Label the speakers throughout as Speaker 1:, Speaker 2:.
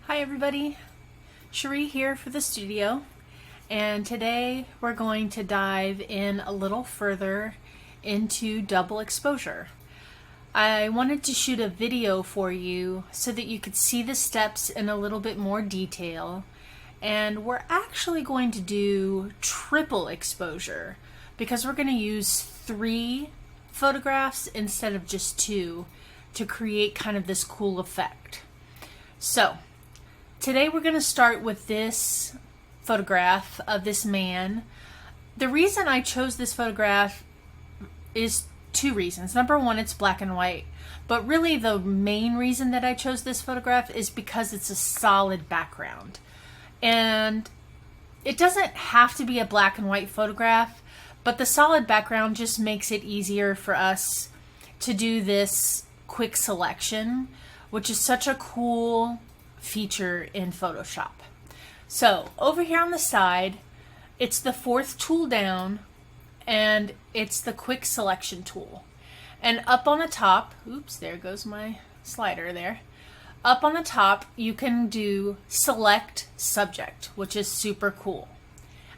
Speaker 1: Hi everybody, Cherie here for the studio, and today we're going to dive in a little further into double exposure. I wanted to shoot a video for you so that you could see the steps in a little bit more detail, and we're actually going to do triple exposure because we're going to use 3 photographs instead of just 2 to create kind of this cool effect. So today we're going to start with this photograph of this man. The reason I chose this photograph is 2 reasons. Number one, it's black and white, but really the main reason that I chose this photograph is because it's a solid background. And it doesn't have to be a black and white photograph, but the solid background just makes it easier for us to do this quick selection, which is such a cool feature in Photoshop. So over here on the side, it's the 4th tool down, and it's the quick selection tool. And up on the top, oops, there goes my slider there. Up on the top, you can do select subject, which is super cool.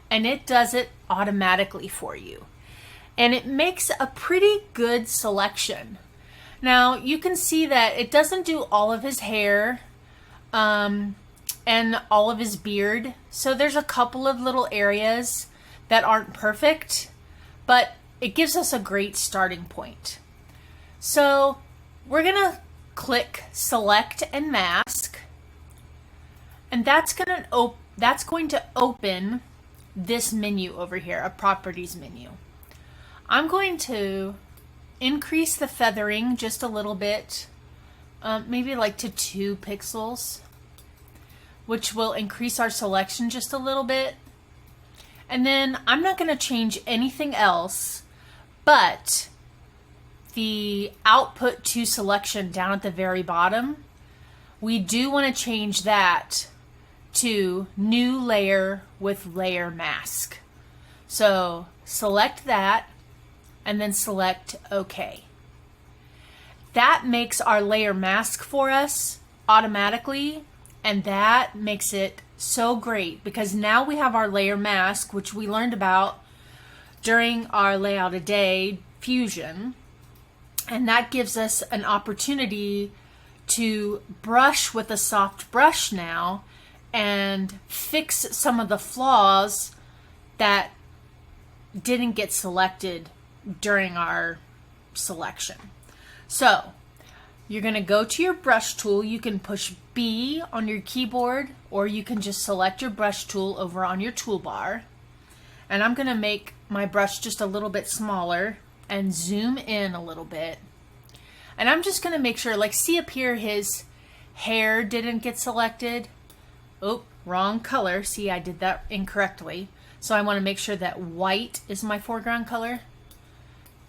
Speaker 1: And it does it automatically for you. And it makes a pretty good selection. Now you can see that it doesn't do all of his hair and all of his beard. So there's a couple of little areas that aren't perfect, but it gives us a great starting point. So we're gonna click select and mask, and that's going to open this menu over here, a properties menu. I'm going to increase the feathering just a little bit, maybe like to 2 pixels, which will increase our selection just a little bit. And then I'm not going to change anything else, but the output to selection down at the very bottom, we do want to change that to new layer with layer mask. So select that and then select OK. That makes our layer mask for us automatically, and that makes it so great because now we have our layer mask, which we learned about during our layout a day fusion, and that gives us an opportunity to brush with a soft brush now and fix some of the flaws that didn't get selected during our selection. So you're going to go to your brush tool. You can push B on your keyboard, or you can just select your brush tool over on your toolbar. And I'm going to make my brush just a little bit smaller and zoom in a little bit. And I'm just going to make sure, like, see up here, his hair didn't get selected. Oh, wrong color. See, I did that incorrectly. So I want to make sure that white is my foreground color.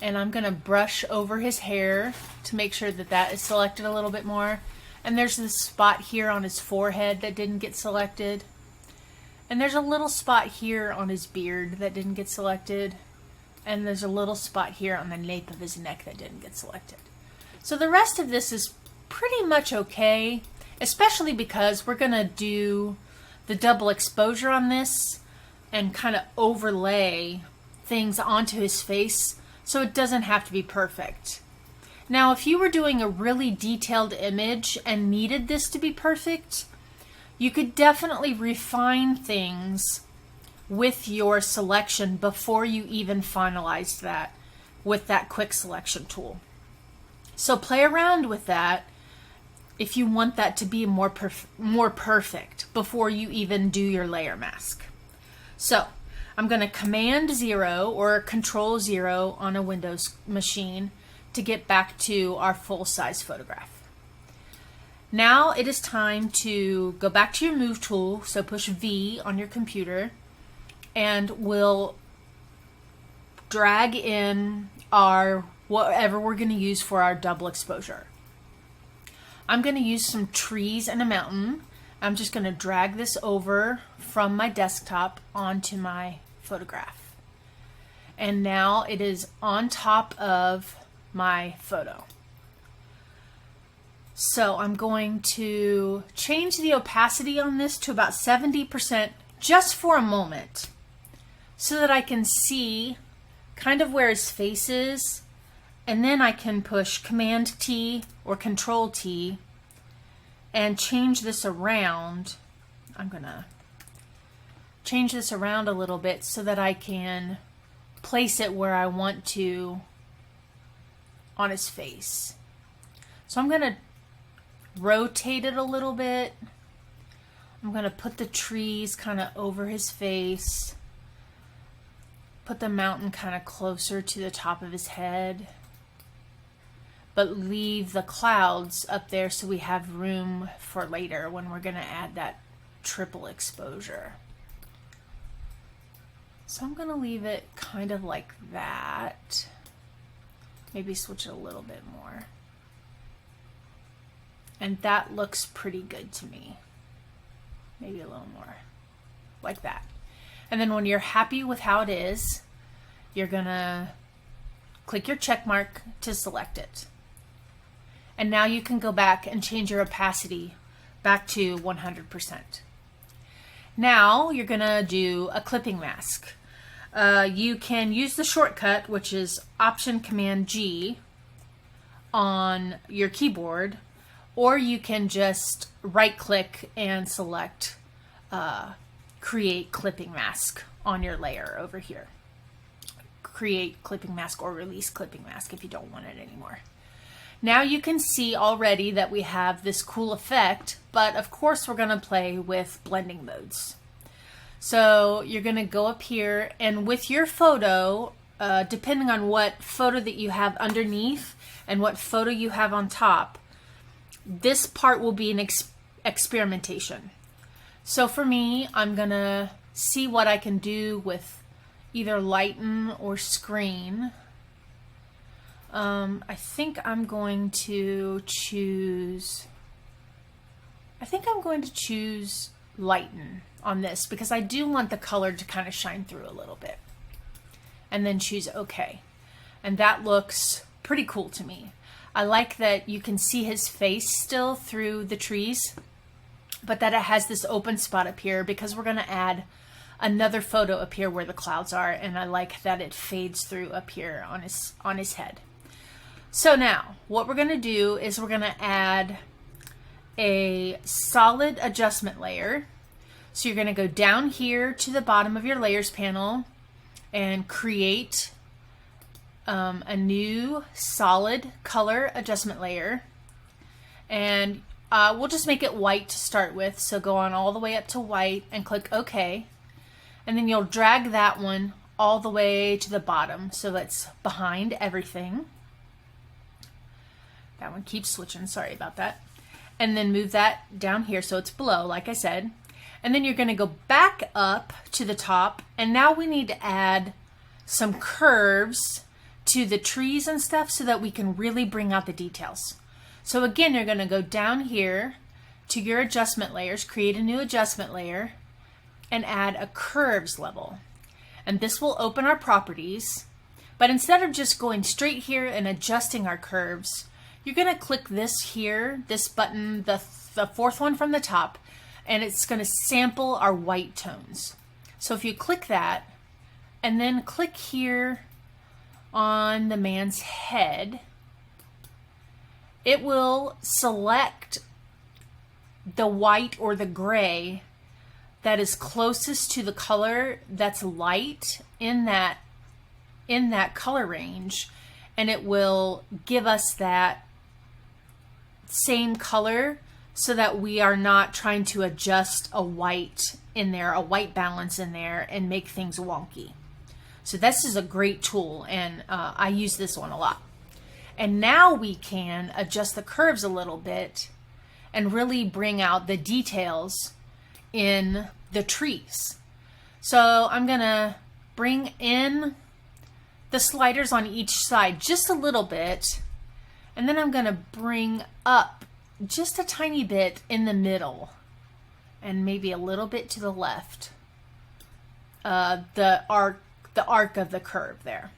Speaker 1: And I'm going to brush over his hair to make sure that that is selected a little bit more. And there's this spot here on his forehead that didn't get selected. And there's a little spot here on his beard that didn't get selected. And there's a little spot here on the nape of his neck that didn't get selected. So the rest of this is pretty much okay, especially because we're going to do the double exposure on this and kind of overlay things onto his face, so it doesn't have to be perfect. Now, if you were doing a really detailed image and needed this to be perfect, you could definitely refine things with your selection before you even finalized that with that quick selection tool. So play around with that if you want that to be more perfect before you even do your layer mask. So I'm going to Command 0 or Control 0 on a Windows machine to get back to our full-size photograph. Now it is time to go back to your Move tool, so push V on your computer, and we'll drag in our whatever we're going to use for our double exposure. I'm going to use some trees and a mountain. I'm just going to drag this over from my desktop onto my photograph. And now it is on top of my photo. So I'm going to change the opacity on this to about 70% just for a moment so that I can see kind of where his face is, and then I can push Command T or Control T and change this around. I'm gonna change this around a little bit so that I can place it where I want to on his face. So I'm gonna rotate it a little bit. I'm gonna put the trees kind of over his face. Put the mountain kind of closer to the top of his head, but leave the clouds up there so we have room for later when we're going to add that triple exposure. So I'm going to leave it kind of like that. Maybe switch it a little bit more. And that looks pretty good to me. Maybe a little more like that. And then when you're happy with how it is, you're gonna click your check mark to select it. And now you can go back and change your opacity back to 100%. Now you're gonna do a clipping mask. You can use the shortcut, which is Option Command G on your keyboard, or you can just right click and select Create Clipping Mask on your layer over here. Create Clipping Mask or Release Clipping Mask if you don't want it anymore. Now you can see already that we have this cool effect, but of course we're going to play with blending modes. So you're going to go up here, and with your photo, depending on what photo that you have underneath and what photo you have on top, this part will be an experimentation. So for me, I'm gonna see what I can do with either lighten or screen. I think I'm going to choose lighten on this because I do want the color to kind of shine through a little bit. And then choose OK. And that looks pretty cool to me. I like that you can see his face still through the trees, but that it has this open spot up here because we're going to add another photo up here where the clouds are, and I like that it fades through up here on his head. So now what we're going to do is we're going to add a solid adjustment layer. So you're going to go down here to the bottom of your layers panel and create a new solid color adjustment layer, and we'll just make it white to start with. So go on all the way up to white and click OK, and then you'll drag that one all the way to the bottom so that's behind everything. That one keeps switching, sorry about that. And then move that down here so it's below, like I said. And then you're going to go back up to the top, and now we need to add some curves to the trees and stuff so that we can really bring out the details. So again, you're going to go down here to your adjustment layers, create a new adjustment layer, and add a curves level. And this will open our properties, but instead of just going straight here and adjusting our curves, you're going to click this here, this button, the fourth one from the top, and it's going to sample our white tones. So if you click that and then click here on the man's head, it will select the white or the gray that is closest to the color that's light in that color range, and it will give us that same color so that we are not trying to adjust a white in there, a white balance in there, and make things wonky. So this is a great tool, and I use this one a lot. And now we can adjust the curves a little bit and really bring out the details in the trees. So I'm gonna bring in the sliders on each side just a little bit, and then I'm gonna bring up just a tiny bit in the middle and maybe a little bit to the left, the arc of the curve there.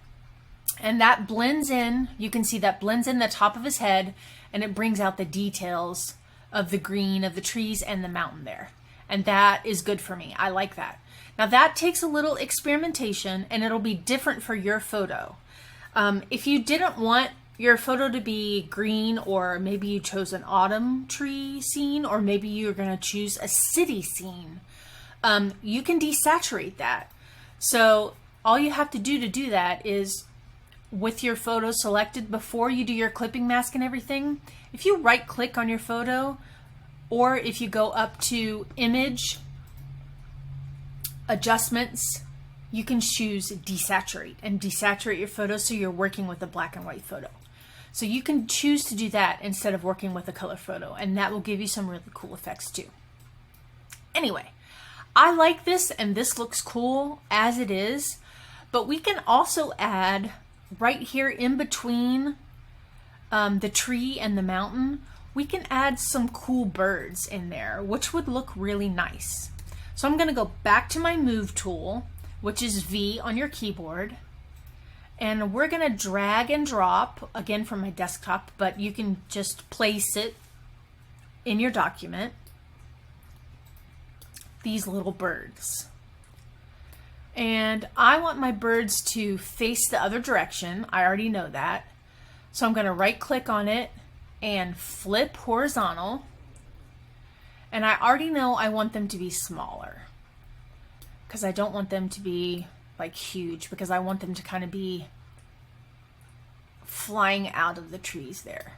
Speaker 1: And that blends in, you can see that blends in the top of his head, and it brings out the details of the green of the trees and the mountain there. And that is good for me. I like that. Now that takes a little experimentation, and it'll be different for your photo. If you didn't want your photo to be green, or maybe you chose an autumn tree scene, or maybe you're going to choose a city scene, you can desaturate that. So all you have to do that is, with your photo selected before you do your clipping mask and everything, if you right click on your photo, or if you go up to image adjustments, you can choose desaturate and desaturate your photo so you're working with a black and white photo. So you can choose to do that instead of working with a color photo, and that will give you some really cool effects too. Anyway, I like this, and this looks cool as it is, but we can also add right here in between the tree and the mountain, we can add some cool birds in there, which would look really nice. So I'm going to go back to my move tool, which is V on your keyboard, and we're going to drag and drop, again from my desktop, but you can just place it in your document, these little birds. And I want my birds to face the other direction. I already know that. So I'm going to right click on it and flip horizontal. And I already know I want them to be smaller, because I don't want them to be like huge, because I want them to kind of be flying out of the trees there.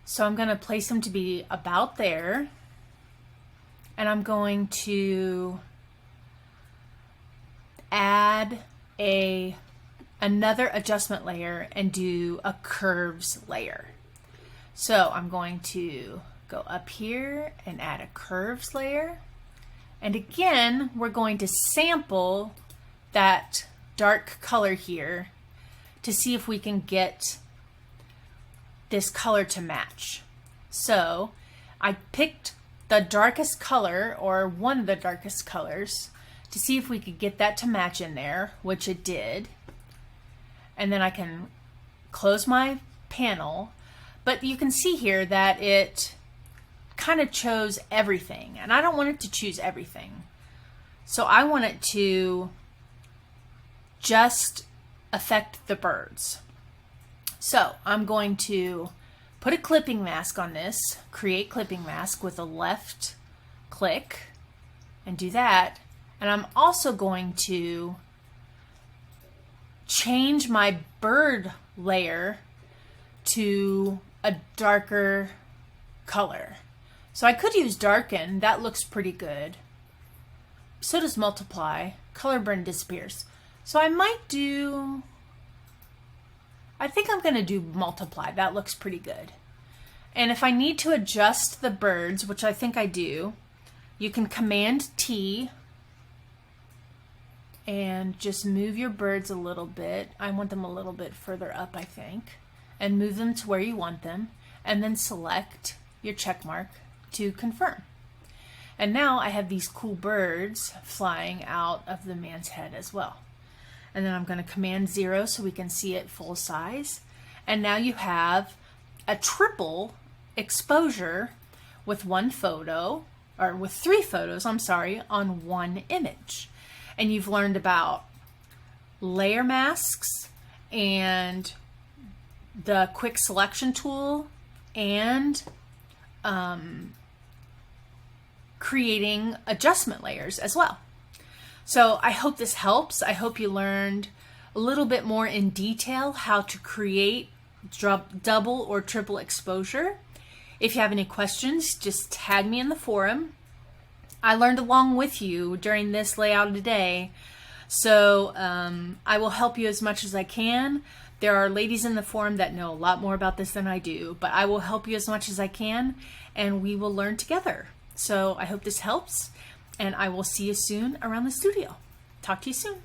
Speaker 1: So I'm going to place them to be about there. And I'm going to add another adjustment layer and do a curves layer. So I'm going to go up here and add a curves layer. And again, we're going to sample that dark color here to see if we can get this color to match. So I picked the darkest color, or one of the darkest colors, to see if we could get that to match in there, which it did. And then I can close my panel, but you can see here that it kind of chose everything, and I don't want it to choose everything. So I want it to just affect the birds. So I'm going to put a clipping mask on this, create clipping mask with a left click, and do that. And I'm also going to change my bird layer to a darker color. So I could use darken, that looks pretty good. So does multiply, color burn disappears. So I think I'm gonna do multiply, that looks pretty good. And if I need to adjust the birds, which I think I do, you can Command T and just move your birds a little bit. I want them a little bit further up, I think, and move them to where you want them, and then select your check mark to confirm. And now I have these cool birds flying out of the man's head as well. And then I'm going to Command 0 so we can see it full size. And now you have a triple exposure with one photo, or with 3 photos, I'm sorry, on one image. And you've learned about layer masks and the quick selection tool, and creating adjustment layers as well. So I hope this helps. I hope you learned a little bit more in detail how to create double or triple exposure. If you have any questions, just tag me in the forum. I learned along with you during this layout today, so I will help you as much as I can. There are ladies in the forum that know a lot more about this than I do, but I will help you as much as I can, and we will learn together. So I hope this helps, and I will see you soon around the studio. Talk to you soon.